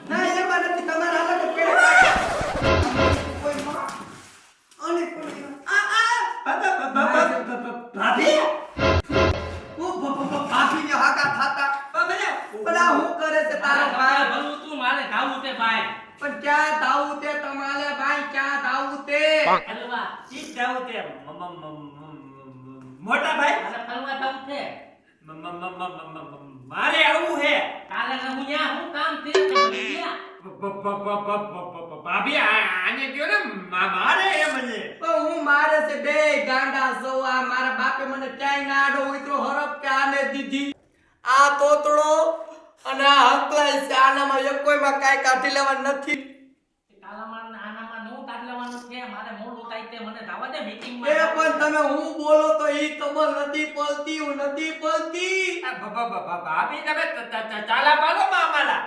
ના એમાં નથી તમારા હાલત પેડા કોઈ માં અને કોઈ ભાભી ઓ ભાભી ને હાકા થાતા બલા હું કરે છે તારો ભાઈ ભલું તું મારે ધાવું તે ભાઈ પણ ક્યાં ધાવું તે તમારે ભાઈ ક્યાં ધાવું તે હલવા ઈ જાવ તે મોટા ભાઈ મારે ફરવા ધાવું છે મારે આવું હે કાલે હું ન્યા હું કામ છે તો બની ગયા ભાભી આને કયો ને મારે એ મને તો હું મારે છે બે ગાંડા સૌ આ મારા બાપે મને ક્યાંય ના આડો ઉતરો હરપ કે આને દીધી આ તોતડો અને આ હકલાઈ છે આનામાં એક કોઈમાં કાઈ કાઢી લેવા નથી કાલામાં ને આનામાં નો કાઢ લેવાનું છે મારે મોડું થાય તે મને ધાવા દે મીટિંગ એ માં પણ તમે હું બોલો તો ઈ ખબર નથી પડતી હું નથી પડતી ભાભી તમે ચાલા પાડો મામાલા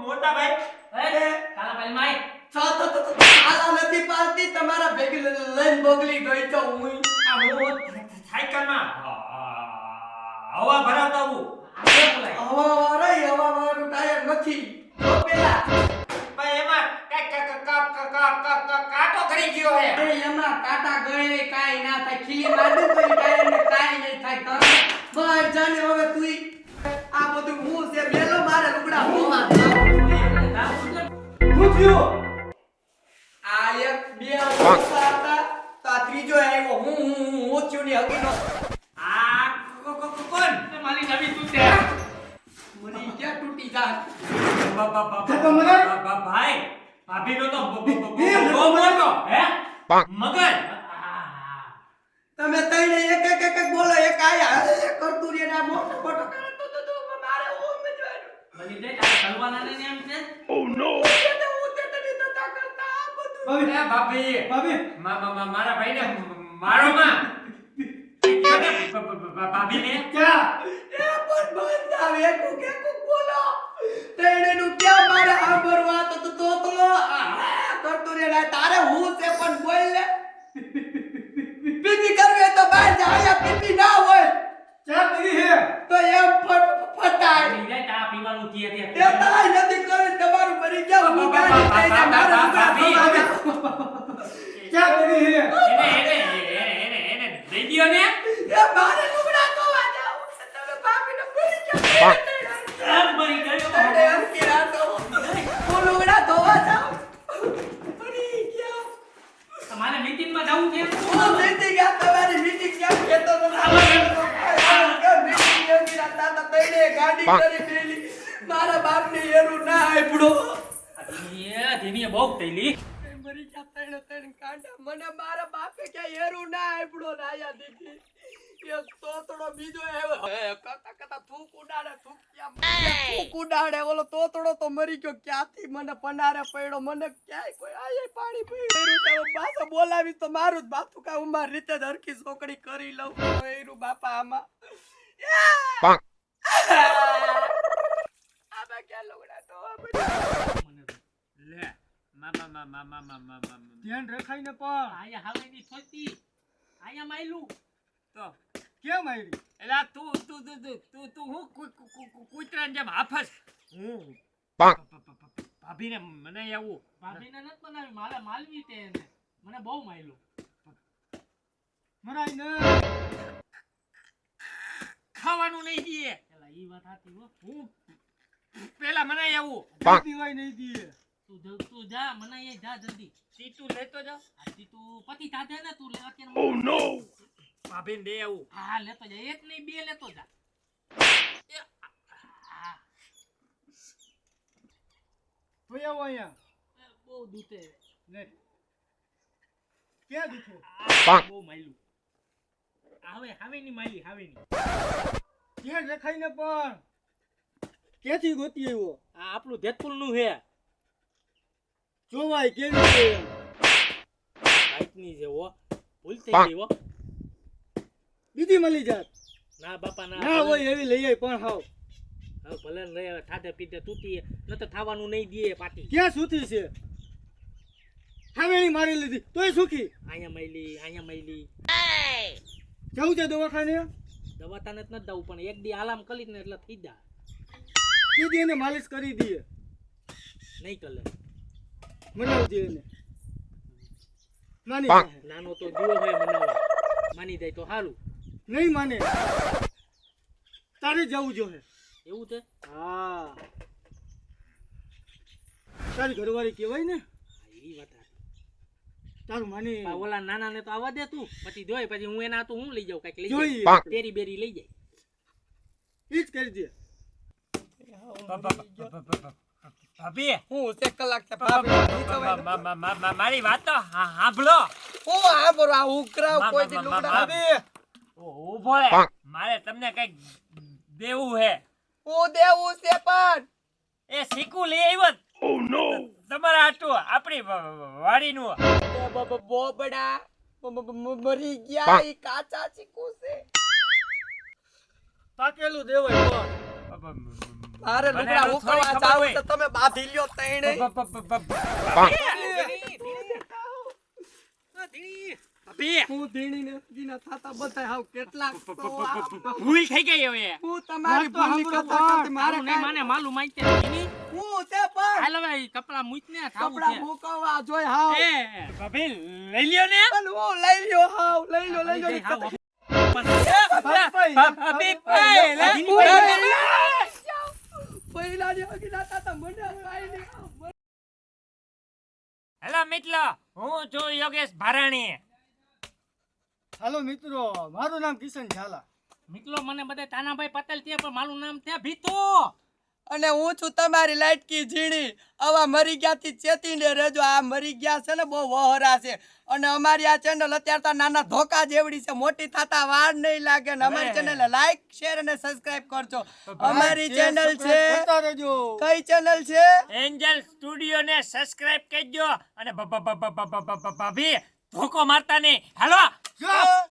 મોટા ભાઈ એ કાલા ભાઈ માઈ આલા નથી પાડતી તમારા ભેગી લઈને બગલી ગઈ તો હું સાયકલમાં હવા ભરાવતા હું આ બોલાય હવા વાળું ટાયર નથી તો પેલા ભાઈ એમાં કાટો કરી ગયો હે એ એમાં કાટા ગયે કાઈ ના થાય ખીલી મારી તો ઈ ટાયર ને કાઈ નહીં થાય કર બહાર જાને હવે તું આ બધું હું છે મેલો મારે લુગડા હોવા હું થયો આ એક બે હતા તો આ ત્રીજો આવ્યો હું થયો ની હગીનો આ કોણ મારી નવી તું તે મને ક્યાં તૂટી જાય ભાઈ ભાભીનો તો બહુ મોટો હે મગજ તમે તઈને એક બોલો એક આયા એક કરતું રે ના મોટો મોટો કરે તો મારે ઓમ જ વાડું બની દે કાલે ફરવાના ને એમ છે ભાભી મારા ભાઈને મારો માં ભાભીને ક્યાં એ પણ બંધ આવે કુક બોલો તઈને નું ક્યાં મારે સાંભળવા તો તોતલો કરતું રે ના તારે હું છે પણ બોલ લે પીપી કરવે તો બહાર જાય પીપી ના હોય ચા પીવી હે તો એમ ફટાય બની દે ચા પીવાનું કીએ તે એ તાય નથી કરે તમારું મરી ગયા હું ગાડી લઈને મારા ભાભી. ચા પીવી હે એને દઈ દ્યો ને એ મારે લુગડા ધોવા જાવ તમે ભાભીને ભૂલી ગયા એમ બની ગયો તને એમ કીધા તો હું લુગડા ધોવા જાવ ભૂલી ગયા તમારે મીટિંગ માં જવું છે હું મીટિંગ આ તમારી મીટિંગ ક્યાં કેતો તો મીટિંગ એવી રાતા તો તઈને ગાડી કરી મેલી મારા બાપને એરું ના આપ્યો ધીમી બહુ થઈલી મરી ગયા તણ કાંડા મને મારા બાપે કે એરું ના આપ્યો નાયા દીધી એક તોતડો બીજો આવ્યો કતા થૂક ઉડાડે ઓલો તોતડો તો મરી ગયો ક્યાંથી મને પનારે પડ્યો મને ક્યાંય કોઈ આયે પાણી પીવું તો પાછો બોલાવી તો મારું જ બાપુ કા હું મારી રીતે જ હરખી છોકરી કરી લઉં એરું બાપા આમાં આમાં ક્યાં લોગડા તો લે મામા ધ્યાન રખાઈ ને પણ આયા હવેની થોતી આયા માયલું તો કેમ આવી એલા તું હું કૂતરાને જેમ હાફસ હું ભાભીને મને આવું ભાભીને નત બનાવી મારે માલવી તે એને મને બહુ માયલું મરાઈ ને ખાવાનું નહીં દીએ એલા ઈ વાત હતી હો હું પેલા મને આવું પીવાય નહીં દીએ તું જા મને એ જા જલ્દી સીતું લેતો જા આથી તું પતિ થાતે ને તું લે અત્યારે ઓ નો ભાભીને દે આવું હા લેતો જા એક નહીં બે લેતો જા ભાઈ આવો અહીંયા બહુ દૂતે લે ક્યાં દીધો બહુ માયલું હાવેની માયલી હાવેની ક્યાં રખાઈ ને પણ ક્યાંથી ગોતી આવ્યો આ આપણું જેતપુર નું હે જોવાય કેવી છે બાઈકની છે હો ભૂલ થઈ ગઈ હો બીજી મળી જાત ના બાપા ના ના હોય એવી લઈ આવી પણ હાવ હવે ભલે લઈ આવે થાતે પીતે તૂટી ન તો થાવાનું નહીં દે પાટી ક્યાં સુથી છે હાવેણી મારી લીધી તોય સુખી અહીંયા મયલી જવું છે દવાખાને દવાતાને જ નથી દઉં પણ એક દી આલામ કરી ને એટલે થઈ જા કે દી એને માલિશ કરી દઈએ. નહીં કલે મનાવજે એને. માની જાય. નાનો તો દીવો હોય બનાવવા માની જાય તો સારું. નહીં માને. તારે જવું જોઈએ. એવું છે હા. તારી ઘરવાળી કહેવાય ને. એ વાત તારું માની ઓલા નાના ને તો આવવા દે તું પછી જોઈ પછી હું એના તો હું લઈ જાઉં કઈક લઈ જોઈએ. જાય તેરી બેરી લઈ જાય ઈ જ કરી દે. ભાભી હું છે કલાક છે ભાભી મારી વાત તો સાંભળો. હું આ બરો આ ઉકરાવ કોઈ દી લુગડા ભાભી ઊભો રે. મારે તમને કઈક દેવું હે. હું દેવું છે પણ એ શીકું લઈ આવ્યો. તમારા હાટું આપણી વાડીનું. બોબડા મરી ગયા ઈ કાચા ચીકુ છે પાકેલું દેવાય તો. મારે લુગડા ઉકળવા જાવ તો તમે બાંધી લ્યો તઈને ભાભી હું ધીણી ને જીના થાતા બધા હાવ કેટલા ભૂલ થઈ ગઈ હવે. હું તમારી વાત તો ભૂલની સાંભળો કથા પણ. કરતી મારે મારું નહીં માને માલું માઈતે નહીં હું તે પણ હાલ હવે કપડા મૂક ને થાવું કપડા છે મુકવા જોઈ હાવ એ ભાભી લઈ લ્યો ને. પણ હું લઈ લ્યો હાવ લઈ લ્યો ઈ હાવ. કથા. ભાભી ભાઈ પહેલા ની અગીના થાતા મને કાઈ નહીં હેલો મિત્રો, હું છું યોગેશ ભારાણી. હાલો મિત્રો, મારું નામ કિશન ઝાલા. મિત્રો મને બધે તાનાભાઈ પટેલ છે પણ મારું નામ છે ભીતુ. અને હું છું તમારી લાટકી ઝીણી. આવા મરી ગયાથી ચેતીને રહેજો. આ મરી ગયા છે ને બહુ વહોરા છે. અને અમારી આ ચેનલ અત્યારે તો નાના ધોકા જેવડી છે. મોટી થતા વાર નહીં લાગે. ને અમારી ચેનલ લાઈક શેર અને સબસ્ક્રાઇબ કરજો. અમારી ચેનલ છે કરતા રહેજો. કઈ ચેનલ છે? એન્જલ સ્ટુડિયો ને સબસ્ક્રાઇબ કરજો અને ભાભી ધોકો મારતા નહીં. હાલો. જા.